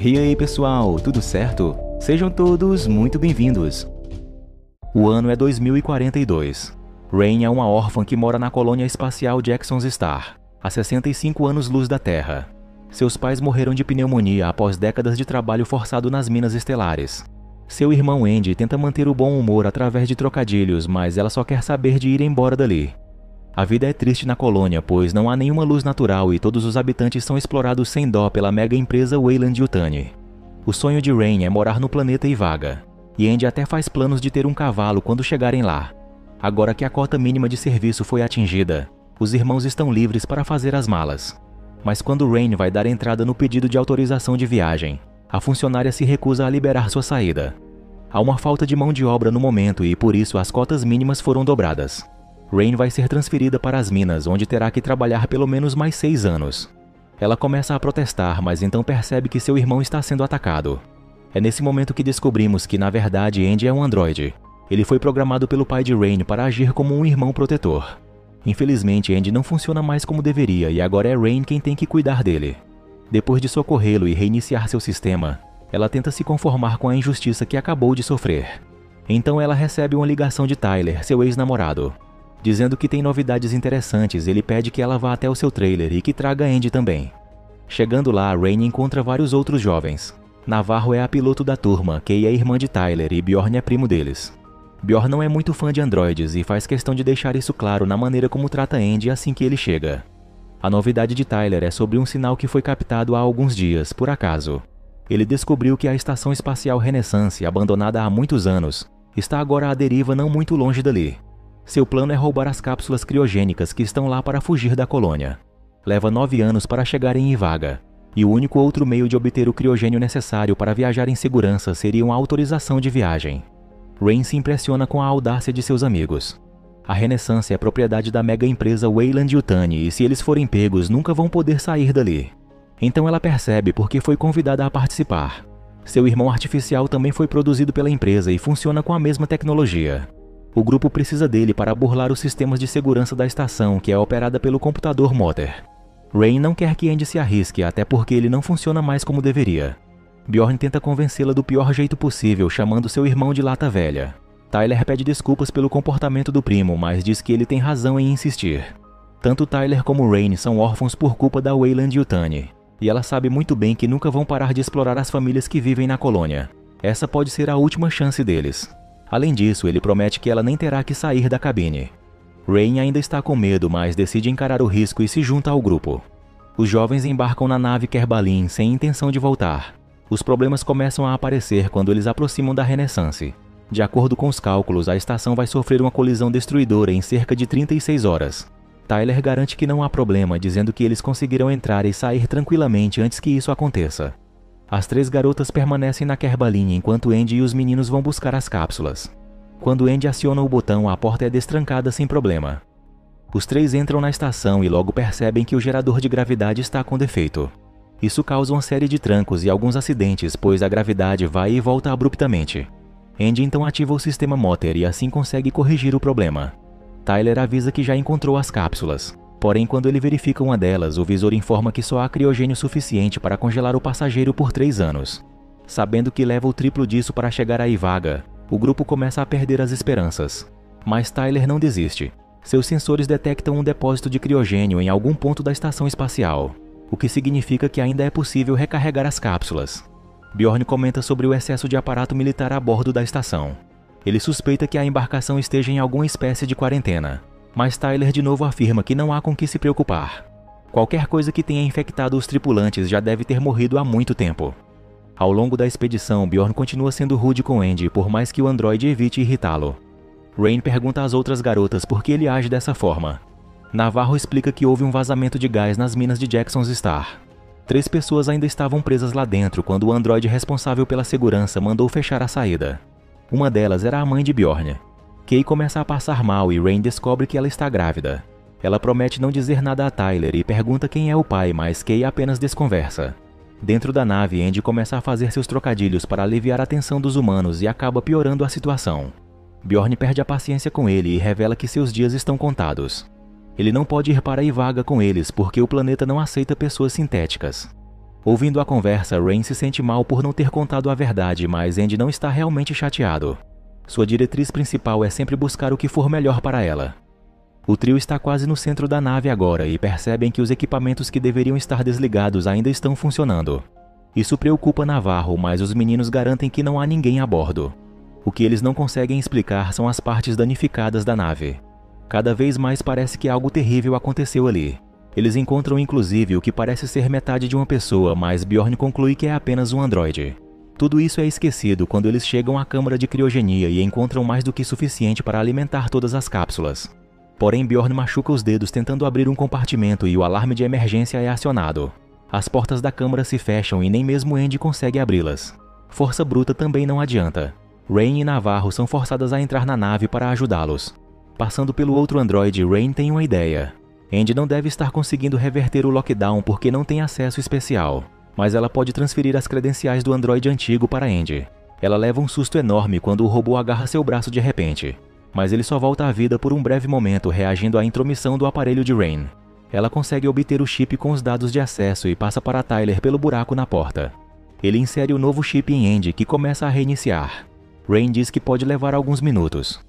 E aí pessoal, tudo certo? Sejam todos muito bem-vindos. O ano é 2042. Rain é uma órfã que mora na colônia espacial Jackson's Star, a 65 anos-luz da Terra. Seus pais morreram de pneumonia após décadas de trabalho forçado nas minas estelares. Seu irmão Andy tenta manter o bom humor através de trocadilhos, mas ela só quer saber de ir embora dali. A vida é triste na colônia, pois não há nenhuma luz natural e todos os habitantes são explorados sem dó pela mega empresa Weyland-Yutani. O sonho de Rain é morar no planeta Ivaga, e Andy até faz planos de ter um cavalo quando chegarem lá. Agora que a cota mínima de serviço foi atingida, os irmãos estão livres para fazer as malas. Mas quando Rain vai dar entrada no pedido de autorização de viagem, a funcionária se recusa a liberar sua saída. Há uma falta de mão de obra no momento e por isso as cotas mínimas foram dobradas. Rain vai ser transferida para as minas, onde terá que trabalhar pelo menos mais 6 anos. Ela começa a protestar, mas então percebe que seu irmão está sendo atacado. É nesse momento que descobrimos que, na verdade, Andy é um androide. Ele foi programado pelo pai de Rain para agir como um irmão protetor. Infelizmente, Andy não funciona mais como deveria e agora é Rain quem tem que cuidar dele. Depois de socorrê-lo e reiniciar seu sistema, ela tenta se conformar com a injustiça que acabou de sofrer. Então ela recebe uma ligação de Tyler, seu ex-namorado. Dizendo que tem novidades interessantes, ele pede que ela vá até o seu trailer e que traga Andy também. Chegando lá, Rain encontra vários outros jovens. Navarro é a piloto da turma, Kay é irmã de Tyler e Bjorn é primo deles. Bjorn não é muito fã de androides e faz questão de deixar isso claro na maneira como trata Andy assim que ele chega. A novidade de Tyler é sobre um sinal que foi captado há alguns dias, por acaso. Ele descobriu que a Estação Espacial Renaissance, abandonada há muitos anos, está agora à deriva não muito longe dali. Seu plano é roubar as cápsulas criogênicas que estão lá para fugir da colônia. Leva 9 anos para chegar em Ivaga, e o único outro meio de obter o criogênio necessário para viajar em segurança seria uma autorização de viagem. Rain se impressiona com a audácia de seus amigos. A Renaissance é propriedade da mega empresa Weyland-Yutani e se eles forem pegos nunca vão poder sair dali. Então ela percebe porque foi convidada a participar. Seu irmão artificial também foi produzido pela empresa e funciona com a mesma tecnologia. O grupo precisa dele para burlar os sistemas de segurança da estação, que é operada pelo computador Motter. Rain não quer que Andy se arrisque, até porque ele não funciona mais como deveria. Bjorn tenta convencê-la do pior jeito possível, chamando seu irmão de lata velha. Tyler pede desculpas pelo comportamento do primo, mas diz que ele tem razão em insistir. Tanto Tyler como Rain são órfãos por culpa da Weyland-Yutani, e ela sabe muito bem que nunca vão parar de explorar as famílias que vivem na colônia. Essa pode ser a última chance deles. Além disso, ele promete que ela nem terá que sair da cabine. Rain ainda está com medo, mas decide encarar o risco e se junta ao grupo. Os jovens embarcam na nave Kerbalin sem intenção de voltar. Os problemas começam a aparecer quando eles aproximam da Renaissance. De acordo com os cálculos, a estação vai sofrer uma colisão destruidora em cerca de 36 horas. Tyler garante que não há problema, dizendo que eles conseguirão entrar e sair tranquilamente antes que isso aconteça. As 3 garotas permanecem na Kerbalin enquanto Andy e os meninos vão buscar as cápsulas. Quando Andy aciona o botão, a porta é destrancada sem problema. Os 3 entram na estação e logo percebem que o gerador de gravidade está com defeito. Isso causa uma série de trancos e alguns acidentes, pois a gravidade vai e volta abruptamente. Andy então ativa o sistema Motter e assim consegue corrigir o problema. Tyler avisa que já encontrou as cápsulas. Porém, quando ele verifica uma delas, o visor informa que só há criogênio suficiente para congelar o passageiro por 3 anos. Sabendo que leva o triplo disso para chegar a Ivaga, o grupo começa a perder as esperanças. Mas Tyler não desiste. Seus sensores detectam um depósito de criogênio em algum ponto da estação espacial, o que significa que ainda é possível recarregar as cápsulas. Bjorn comenta sobre o excesso de aparato militar a bordo da estação. Ele suspeita que a embarcação esteja em alguma espécie de quarentena. Mas Tyler de novo afirma que não há com que se preocupar. Qualquer coisa que tenha infectado os tripulantes já deve ter morrido há muito tempo. Ao longo da expedição, Bjorn continua sendo rude com Andy, por mais que o androide evite irritá-lo. Rain pergunta às outras garotas por que ele age dessa forma. Navarro explica que houve um vazamento de gás nas minas de Jackson's Star. 3 pessoas ainda estavam presas lá dentro quando o androide responsável pela segurança mandou fechar a saída. Uma delas era a mãe de Bjorn. Kay começa a passar mal e Rain descobre que ela está grávida. Ela promete não dizer nada a Tyler e pergunta quem é o pai, mas Kay apenas desconversa. Dentro da nave, Andy começa a fazer seus trocadilhos para aliviar a tensão dos humanos e acaba piorando a situação. Bjorn perde a paciência com ele e revela que seus dias estão contados. Ele não pode ir para Ivaga com eles porque o planeta não aceita pessoas sintéticas. Ouvindo a conversa, Rain se sente mal por não ter contado a verdade, mas Andy não está realmente chateado. Sua diretriz principal é sempre buscar o que for melhor para ela. O trio está quase no centro da nave agora e percebem que os equipamentos que deveriam estar desligados ainda estão funcionando. Isso preocupa Navarro, mas os meninos garantem que não há ninguém a bordo. O que eles não conseguem explicar são as partes danificadas da nave. Cada vez mais parece que algo terrível aconteceu ali. Eles encontram inclusive o que parece ser metade de uma pessoa, mas Bjorn conclui que é apenas um androide. Tudo isso é esquecido quando eles chegam à câmara de criogenia e encontram mais do que suficiente para alimentar todas as cápsulas. Porém, Bjorn machuca os dedos tentando abrir um compartimento e o alarme de emergência é acionado. As portas da câmara se fecham e nem mesmo Andy consegue abri-las. Força bruta também não adianta. Rain e Navarro são forçadas a entrar na nave para ajudá-los. Passando pelo outro androide, Rain tem uma ideia. Andy não deve estar conseguindo reverter o lockdown porque não tem acesso especial, mas ela pode transferir as credenciais do androide antigo para Andy. Ela leva um susto enorme quando o robô agarra seu braço de repente, mas ele só volta à vida por um breve momento reagindo à intromissão do aparelho de Rain. Ela consegue obter o chip com os dados de acesso e passa para Tyler pelo buraco na porta. Ele insere o novo chip em Andy, que começa a reiniciar. Rain diz que pode levar alguns minutos.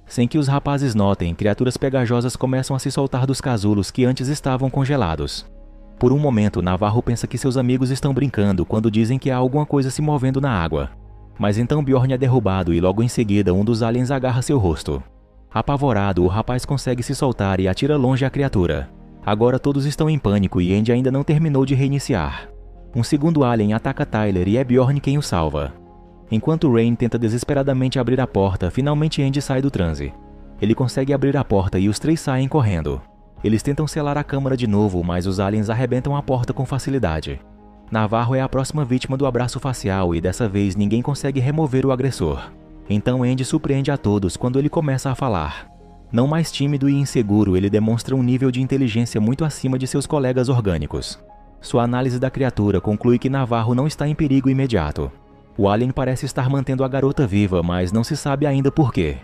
Sem que os rapazes notem, criaturas pegajosas começam a se soltar dos casulos que antes estavam congelados. Por um momento, Navarro pensa que seus amigos estão brincando quando dizem que há alguma coisa se movendo na água. Mas então Bjorn é derrubado e logo em seguida um dos aliens agarra seu rosto. Apavorado, o rapaz consegue se soltar e atira longe a criatura. Agora todos estão em pânico e Andy ainda não terminou de reiniciar. Um segundo alien ataca Tyler e é Bjorn quem o salva. Enquanto Rain tenta desesperadamente abrir a porta, finalmente Andy sai do transe. Ele consegue abrir a porta e os três saem correndo. Eles tentam selar a câmara de novo, mas os aliens arrebentam a porta com facilidade. Navarro é a próxima vítima do abraço facial e dessa vez ninguém consegue remover o agressor. Então Andy surpreende a todos quando ele começa a falar. Não mais tímido e inseguro, ele demonstra um nível de inteligência muito acima de seus colegas orgânicos. Sua análise da criatura conclui que Navarro não está em perigo imediato. O alien parece estar mantendo a garota viva, mas não se sabe ainda por quê.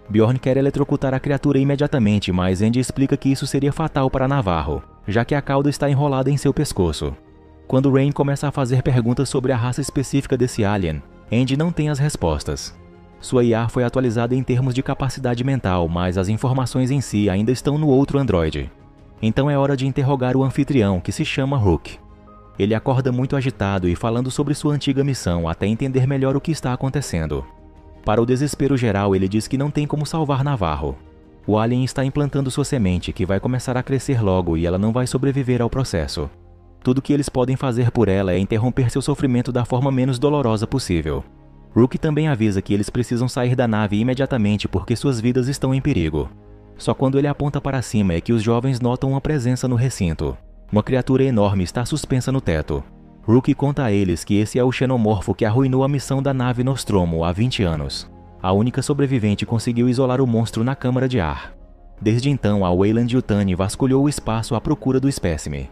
Bjorn quer eletrocutar a criatura imediatamente, mas Andy explica que isso seria fatal para Navarro, já que a cauda está enrolada em seu pescoço. Quando Rain começa a fazer perguntas sobre a raça específica desse alien, Andy não tem as respostas. Sua IA foi atualizada em termos de capacidade mental, mas as informações em si ainda estão no outro androide. Então é hora de interrogar o anfitrião, que se chama Rook. Ele acorda muito agitado e falando sobre sua antiga missão até entender melhor o que está acontecendo. Para o desespero geral, ele diz que não tem como salvar Navarro. O alien está implantando sua semente, que vai começar a crescer logo e ela não vai sobreviver ao processo. Tudo que eles podem fazer por ela é interromper seu sofrimento da forma menos dolorosa possível. Rook também avisa que eles precisam sair da nave imediatamente porque suas vidas estão em perigo. Só quando ele aponta para cima é que os jovens notam uma presença no recinto. Uma criatura enorme está suspensa no teto. Rook conta a eles que esse é o xenomorfo que arruinou a missão da nave Nostromo há 20 anos. A única sobrevivente conseguiu isolar o monstro na câmara de ar. Desde então, a Weyland-Yutani vasculhou o espaço à procura do espécime.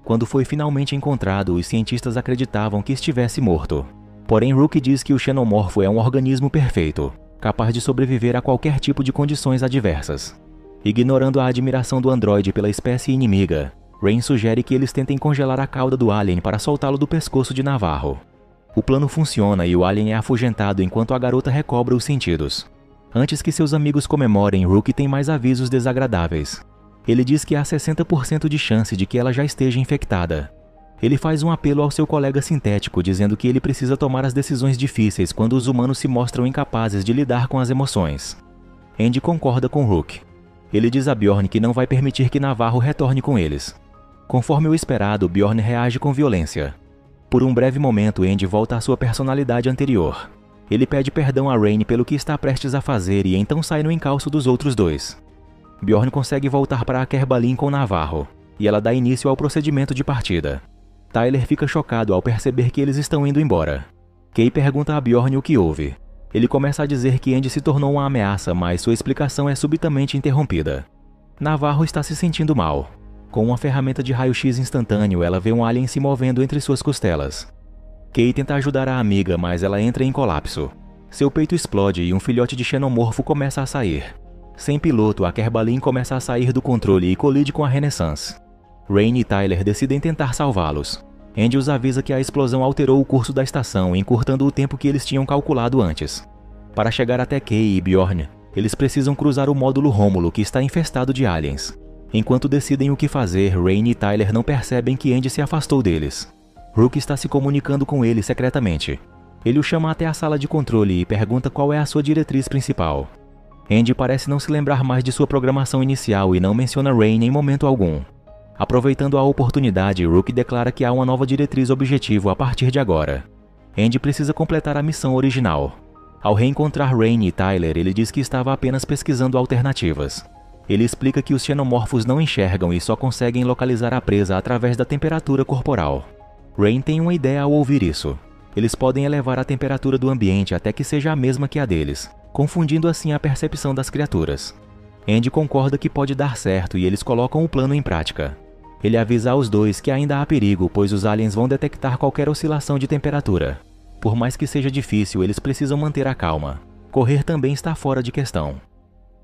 Quando foi finalmente encontrado, os cientistas acreditavam que estivesse morto. Porém, Rook diz que o xenomorfo é um organismo perfeito, capaz de sobreviver a qualquer tipo de condições adversas. Ignorando a admiração do androide pela espécie inimiga, Rain sugere que eles tentem congelar a cauda do alien para soltá-lo do pescoço de Navarro. O plano funciona e o alien é afugentado enquanto a garota recobra os sentidos. Antes que seus amigos comemorem, Rook tem mais avisos desagradáveis. Ele diz que há 60% de chance de que ela já esteja infectada. Ele faz um apelo ao seu colega sintético, dizendo que ele precisa tomar as decisões difíceis quando os humanos se mostram incapazes de lidar com as emoções. Andy concorda com Rook. Ele diz a Bjorn que não vai permitir que Navarro retorne com eles. Conforme o esperado, Bjorn reage com violência. Por um breve momento, Andy volta à sua personalidade anterior. Ele pede perdão a Rain pelo que está prestes a fazer e então sai no encalço dos outros dois. Bjorn consegue voltar para a Kerbalin com Navarro, e ela dá início ao procedimento de partida. Tyler fica chocado ao perceber que eles estão indo embora. Kay pergunta a Bjorn o que houve. Ele começa a dizer que Andy se tornou uma ameaça, mas sua explicação é subitamente interrompida. Navarro está se sentindo mal. Com uma ferramenta de raio-x instantâneo, ela vê um alien se movendo entre suas costelas. Kay tenta ajudar a amiga, mas ela entra em colapso. Seu peito explode e um filhote de xenomorfo começa a sair. Sem piloto, a Kerbalin começa a sair do controle e colide com a Renaissance. Rain e Tyler decidem tentar salvá-los. Andy os avisa que a explosão alterou o curso da estação, encurtando o tempo que eles tinham calculado antes. Para chegar até Kay e Bjorn, eles precisam cruzar o módulo Rômulo, que está infestado de aliens. Enquanto decidem o que fazer, Rain e Tyler não percebem que Andy se afastou deles. Rook está se comunicando com ele secretamente. Ele o chama até a sala de controle e pergunta qual é a sua diretriz principal. Andy parece não se lembrar mais de sua programação inicial e não menciona Rain em momento algum. Aproveitando a oportunidade, Rook declara que há uma nova diretriz objetivo a partir de agora. Andy precisa completar a missão original. Ao reencontrar Rain e Tyler, ele diz que estava apenas pesquisando alternativas. Ele explica que os xenomorfos não enxergam e só conseguem localizar a presa através da temperatura corporal. Rain tem uma ideia ao ouvir isso. Eles podem elevar a temperatura do ambiente até que seja a mesma que a deles, confundindo assim a percepção das criaturas. Andy concorda que pode dar certo e eles colocam o plano em prática. Ele avisa aos dois que ainda há perigo, pois os aliens vão detectar qualquer oscilação de temperatura. Por mais que seja difícil, eles precisam manter a calma. Correr também está fora de questão.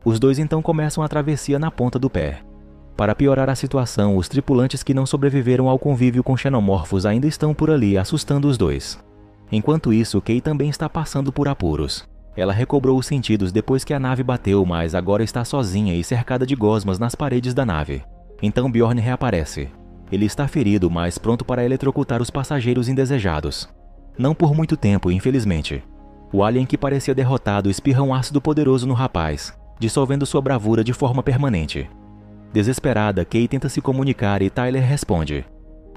Os dois então começam a travessia na ponta do pé. Para piorar a situação, os tripulantes que não sobreviveram ao convívio com xenomorfos ainda estão por ali, assustando os dois. Enquanto isso, Kay também está passando por apuros. Ela recobrou os sentidos depois que a nave bateu, mas agora está sozinha e cercada de gosmas nas paredes da nave. Então Bjorn reaparece. Ele está ferido, mas pronto para eletrocutar os passageiros indesejados. Não por muito tempo, infelizmente. O alien que parecia derrotado espirra um ácido poderoso no rapaz, dissolvendo sua bravura de forma permanente. Desesperada, Kay tenta se comunicar e Tyler responde.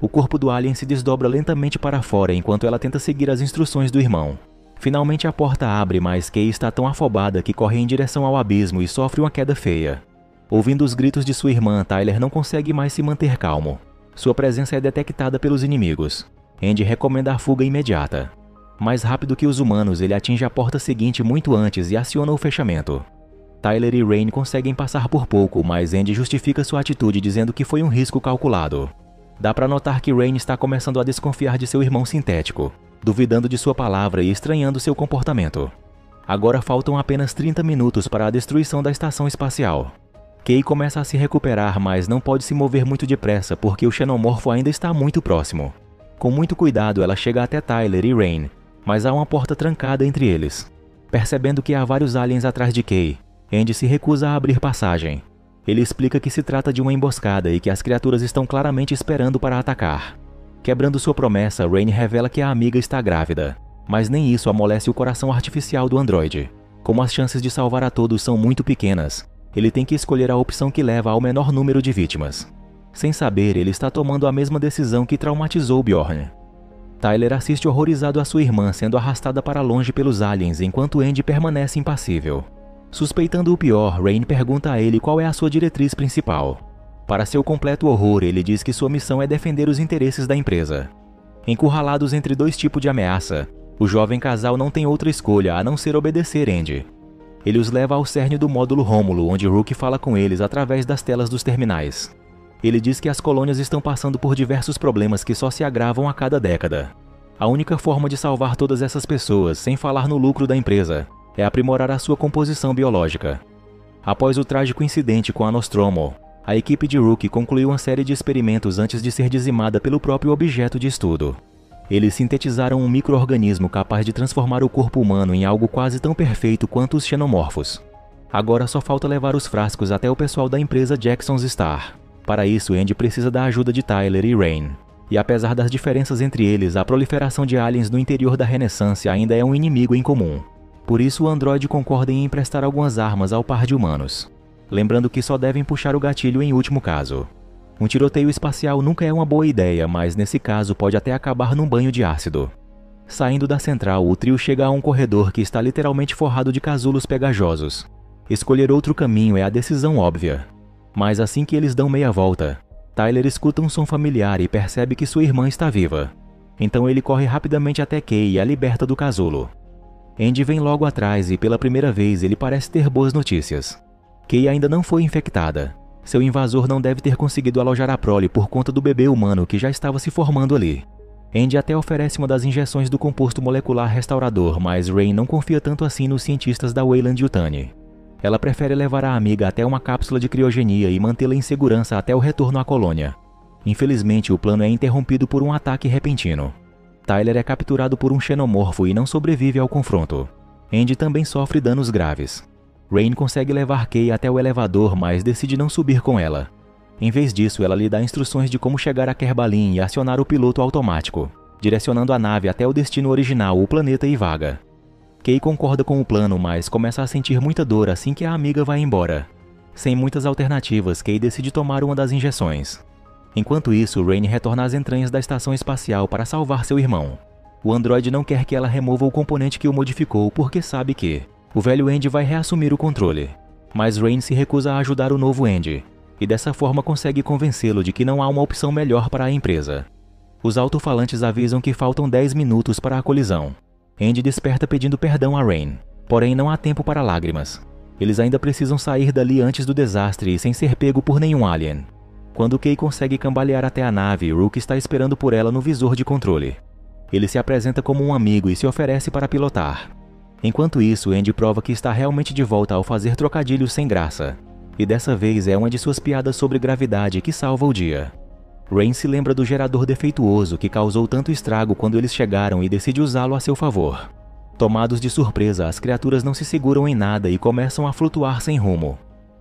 O corpo do alien se desdobra lentamente para fora enquanto ela tenta seguir as instruções do irmão. Finalmente a porta abre, mas Kay está tão afobada que corre em direção ao abismo e sofre uma queda feia. Ouvindo os gritos de sua irmã, Tyler não consegue mais se manter calmo. Sua presença é detectada pelos inimigos. Andy recomenda a fuga imediata. Mais rápido que os humanos, ele atinge a porta seguinte muito antes e aciona o fechamento. Tyler e Rain conseguem passar por pouco, mas Andy justifica sua atitude dizendo que foi um risco calculado. Dá para notar que Rain está começando a desconfiar de seu irmão sintético, duvidando de sua palavra e estranhando seu comportamento. Agora faltam apenas 30 minutos para a destruição da estação espacial. Kay começa a se recuperar, mas não pode se mover muito depressa porque o xenomorfo ainda está muito próximo. Com muito cuidado, ela chega até Tyler e Rain, mas há uma porta trancada entre eles. Percebendo que há vários aliens atrás de Kay, Andy se recusa a abrir passagem. Ele explica que se trata de uma emboscada e que as criaturas estão claramente esperando para atacar. Quebrando sua promessa, Rain revela que a amiga está grávida, mas nem isso amolece o coração artificial do androide. Como as chances de salvar a todos são muito pequenas, ele tem que escolher a opção que leva ao menor número de vítimas. Sem saber, ele está tomando a mesma decisão que traumatizou Bjorn. Tyler assiste horrorizado a sua irmã sendo arrastada para longe pelos aliens enquanto Andy permanece impassível. Suspeitando o pior, Rain pergunta a ele qual é a sua diretriz principal. Para seu completo horror, ele diz que sua missão é defender os interesses da empresa. Encurralados entre dois tipos de ameaça, o jovem casal não tem outra escolha a não ser obedecer Andy. Ele os leva ao cerne do módulo Rômulo, onde Rook fala com eles através das telas dos terminais. Ele diz que as colônias estão passando por diversos problemas que só se agravam a cada década. A única forma de salvar todas essas pessoas, sem falar no lucro da empresa, é aprimorar a sua composição biológica. Após o trágico incidente com a Nostromo, a equipe de Rook concluiu uma série de experimentos antes de ser dizimada pelo próprio objeto de estudo. Eles sintetizaram um micro-organismo capaz de transformar o corpo humano em algo quase tão perfeito quanto os xenomorfos. Agora só falta levar os frascos até o pessoal da empresa Jackson's Star. Para isso, Andy precisa da ajuda de Tyler e Rain. E apesar das diferenças entre eles, a proliferação de aliens no interior da Renessância ainda é um inimigo em comum. Por isso, o androide concorda em emprestar algumas armas ao par de humanos, lembrando que só devem puxar o gatilho em último caso. Um tiroteio espacial nunca é uma boa ideia, mas nesse caso pode até acabar num banho de ácido. Saindo da central, o trio chega a um corredor que está literalmente forrado de casulos pegajosos. Escolher outro caminho é a decisão óbvia. Mas assim que eles dão meia volta, Tyler escuta um som familiar e percebe que sua irmã está viva. Então ele corre rapidamente até Kay e a liberta do casulo. Andy vem logo atrás e pela primeira vez ele parece ter boas notícias. Kay ainda não foi infectada. Seu invasor não deve ter conseguido alojar a prole por conta do bebê humano que já estava se formando ali. Andy até oferece uma das injeções do composto molecular restaurador, mas Rain não confia tanto assim nos cientistas da Weyland-Yutani. Ela prefere levar a amiga até uma cápsula de criogenia e mantê-la em segurança até o retorno à colônia. Infelizmente, o plano é interrompido por um ataque repentino. Tyler é capturado por um xenomorfo e não sobrevive ao confronto. Andy também sofre danos graves. Rain consegue levar Kay até o elevador, mas decide não subir com ela. Em vez disso, ela lhe dá instruções de como chegar a Kerbalin e acionar o piloto automático, direcionando a nave até o destino original, o planeta Ivaga. Kay concorda com o plano, mas começa a sentir muita dor assim que a amiga vai embora. Sem muitas alternativas, Kay decide tomar uma das injeções. Enquanto isso, Rain retorna às entranhas da estação espacial para salvar seu irmão. O androide não quer que ela remova o componente que o modificou porque sabe que o velho Andy vai reassumir o controle. Mas Rain se recusa a ajudar o novo Andy, e dessa forma consegue convencê-lo de que não há uma opção melhor para a empresa. Os alto-falantes avisam que faltam 10 minutos para a colisão. Andy desperta pedindo perdão a Rain, porém não há tempo para lágrimas. Eles ainda precisam sair dali antes do desastre e sem ser pego por nenhum alien. Quando Kay consegue cambalear até a nave, Rook está esperando por ela no visor de controle. Ele se apresenta como um amigo e se oferece para pilotar. Enquanto isso, Andy prova que está realmente de volta ao fazer trocadilhos sem graça. E dessa vez é uma de suas piadas sobre gravidade que salva o dia. Rain se lembra do gerador defeituoso que causou tanto estrago quando eles chegaram e decide usá-lo a seu favor. Tomados de surpresa, as criaturas não se seguram em nada e começam a flutuar sem rumo.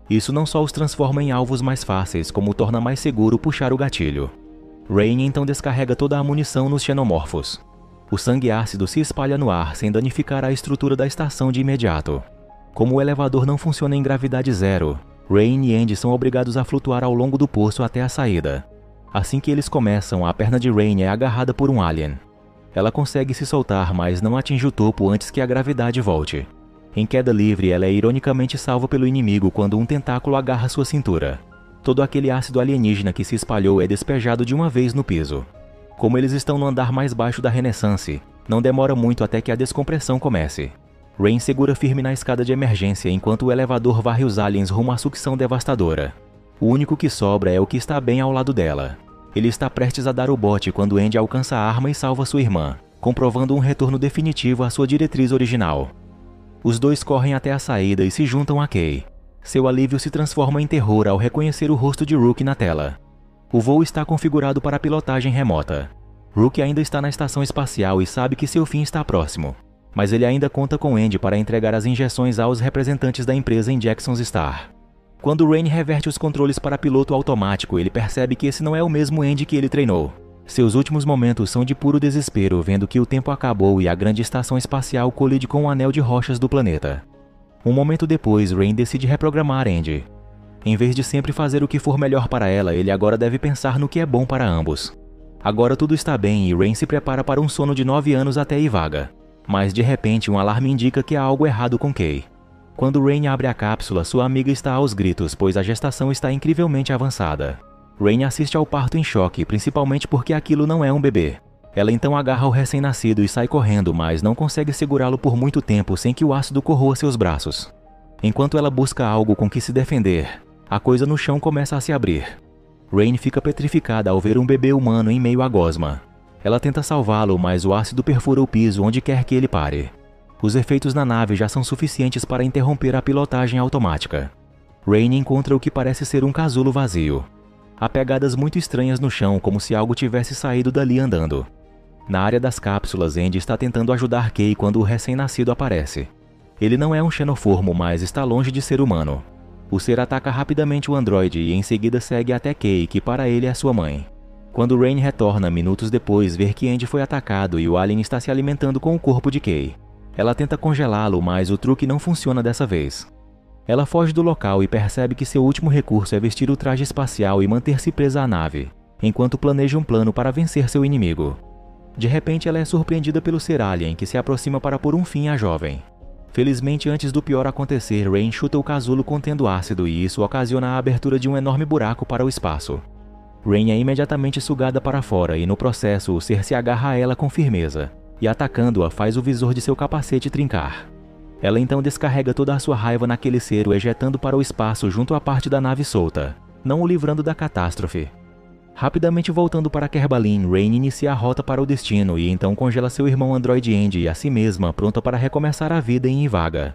Isso não só os transforma em alvos mais fáceis, como torna mais seguro puxar o gatilho. Rain então descarrega toda a munição nos xenomorfos. O sangue ácido se espalha no ar sem danificar a estrutura da estação de imediato. Como o elevador não funciona em gravidade zero, Rain e Andy são obrigados a flutuar ao longo do poço até a saída. Assim que eles começam, a perna de Rain é agarrada por um alien. Ela consegue se soltar, mas não atinge o topo antes que a gravidade volte. Em queda livre, ela é ironicamente salva pelo inimigo quando um tentáculo agarra sua cintura. Todo aquele ácido alienígena que se espalhou é despejado de uma vez no piso. Como eles estão no andar mais baixo da Renaissance, não demora muito até que a descompressão comece. Rain segura firme na escada de emergência enquanto o elevador varre os aliens rumo à sucção devastadora. O único que sobra é o que está bem ao lado dela. Ele está prestes a dar o bote quando Andy alcança a arma e salva sua irmã, comprovando um retorno definitivo à sua diretriz original. Os dois correm até a saída e se juntam a Kay. Seu alívio se transforma em terror ao reconhecer o rosto de Rook na tela. O voo está configurado para pilotagem remota. Rook ainda está na estação espacial e sabe que seu fim está próximo, mas ele ainda conta com Andy para entregar as injeções aos representantes da empresa em Jackson's Star. Quando Rain reverte os controles para piloto automático, ele percebe que esse não é o mesmo Andy que ele treinou. Seus últimos momentos são de puro desespero, vendo que o tempo acabou e a grande estação espacial colide com o anel de rochas do planeta. Um momento depois, Rain decide reprogramar Andy. Em vez de sempre fazer o que for melhor para ela, ele agora deve pensar no que é bom para ambos. Agora tudo está bem e Rain se prepara para um sono de 9 anos até Ivaga. Mas de repente um alarme indica que há algo errado com Kay. Quando Rain abre a cápsula, sua amiga está aos gritos, pois a gestação está incrivelmente avançada. Rain assiste ao parto em choque, principalmente porque aquilo não é um bebê. Ela então agarra o recém-nascido e sai correndo, mas não consegue segurá-lo por muito tempo sem que o ácido corroa seus braços. Enquanto ela busca algo com que se defender, a coisa no chão começa a se abrir. Rain fica petrificada ao ver um bebê humano em meio à gosma. Ela tenta salvá-lo, mas o ácido perfura o piso onde quer que ele pare. Os efeitos na nave já são suficientes para interromper a pilotagem automática. Rain encontra o que parece ser um casulo vazio. Há pegadas muito estranhas no chão, como se algo tivesse saído dali andando. Na área das cápsulas, Andy está tentando ajudar Kay quando o recém-nascido aparece. Ele não é um xenoformo, mas está longe de ser humano. O ser ataca rapidamente o androide e em seguida segue até Kay, que para ele é sua mãe. Quando Rain retorna minutos depois, vê que Andy foi atacado e o alien está se alimentando com o corpo de Kay. Ela tenta congelá-lo, mas o truque não funciona dessa vez. Ela foge do local e percebe que seu último recurso é vestir o traje espacial e manter-se presa à nave, enquanto planeja um plano para vencer seu inimigo. De repente, ela é surpreendida pelo ser alien, que se aproxima para pôr um fim à jovem. Felizmente, antes do pior acontecer, Rain chuta o casulo contendo ácido e isso ocasiona a abertura de um enorme buraco para o espaço. Rain é imediatamente sugada para fora e, no processo, o ser se agarra a ela com firmeza, e atacando-a faz o visor de seu capacete trincar. Ela então descarrega toda a sua raiva naquele ser, o ejetando para o espaço junto à parte da nave solta, não o livrando da catástrofe. Rapidamente voltando para Kerbalin, Rain inicia a rota para o destino e então congela seu irmão androide Andy e a si mesma, pronta para recomeçar a vida em Ivaga.